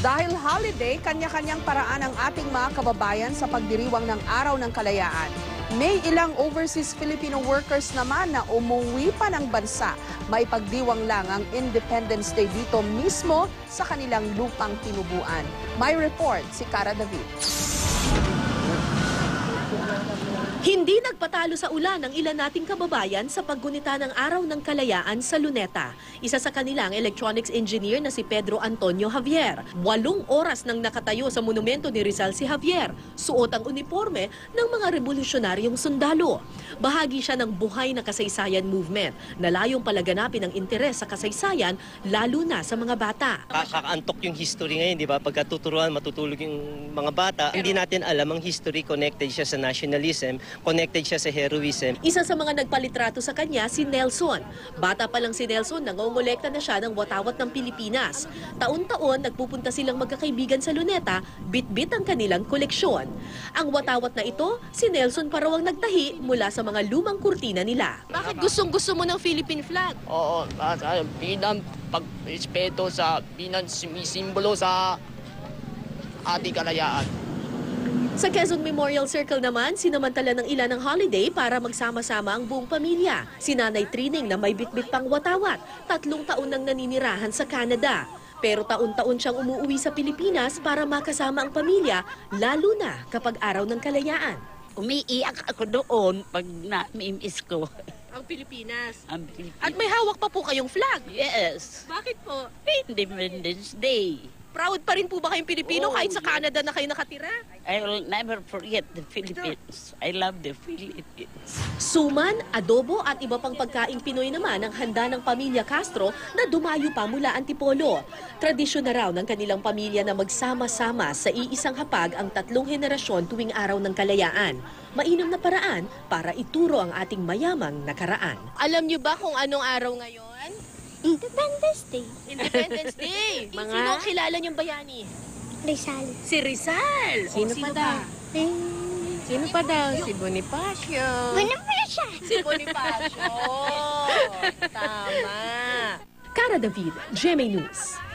Dahil holiday, kanya-kanyang paraan ang ating mga kababayan sa pagdiriwang ng Araw ng Kalayaan. May ilang overseas Filipino workers naman na umuwi pa ng bansa. May pagdiwang lang ang Independence Day dito mismo sa kanilang lupang tinubuan. May report si Cara David. Hindi nagpatalo sa ulan ang ilan nating kababayan sa paggunita ng Araw ng Kalayaan sa Luneta. Isa sa kanilang electronics engineer na si Pedro Antonio Javier. 8 oras nang nakatayo sa monumento ni Rizal si Javier. Suot ang uniforme ng mga revolusyonaryong sundalo. Bahagi siya ng buhay na kasaysayan movement na layong palaganapin ang interes sa kasaysayan lalo na sa mga bata. Kakaantok yung history ngayon, di ba? Pagka tuturuan, matutulog yung mga bata. Hindi natin alam ang history, connected siya sa nationalism, connected siya sa heroism. Isa sa mga nagpalitrato sa kanya si Nelson. Bata pa lang si Nelson, nangongolekta na siya ng watawat ng Pilipinas. Taon-taon, nagpupunta silang magkakaibigan sa Luneta, bit-bit ang kanilang koleksyon. Ang watawat na ito, si Nelson pa raw ang nagtahi mula sa mga lumang kurtina nila. Bakit gustong-gusto mo ng Philippine flag? Oo, bilang pag-respeto sa bilang sumisimbolo sa ating kalayaan. Sa Quezon Memorial Circle naman, sinamantala ng ilan ng holiday para magsama-sama ang buong pamilya. Si Nanay Trining na may bitbit pang watawat, 3 taon nang naninirahan sa Canada. Pero taon-taon siyang umuwi sa Pilipinas para makasama ang pamilya, lalo na kapag Araw ng Kalayaan. Umiiyak ako doon pag na-miss ko. Ang Pilipinas. Ang Pilipinas. At may hawak pa po kayong flag. Yes. Bakit po? Independence Day. Proud pa rin po ba kayong Pilipino Oh, kahit sa Canada na kayo nakatira? I will never forget the Philippines. I love the Philippines. Suman, adobo at iba pang pagkaing Pinoy naman ang handa ng pamilya Castro na dumayo pa mula Antipolo. Tradisyon na raw ng kanilang pamilya na magsama-sama sa iisang hapag ang 3 henerasyon tuwing Araw ng Kalayaan. Mainam na paraan para ituro ang ating mayamang nakaraan. Alam niyo ba kung anong araw ngayon? Independence Day. Independence Day! Sino ang kilala niyong bayani? Rizal. Si Rizal! Sino pa daw? Sino pa daw? Si Bonifacio. Ano pala siya? Si Bonifacio! Tama! Cara David, GMA News.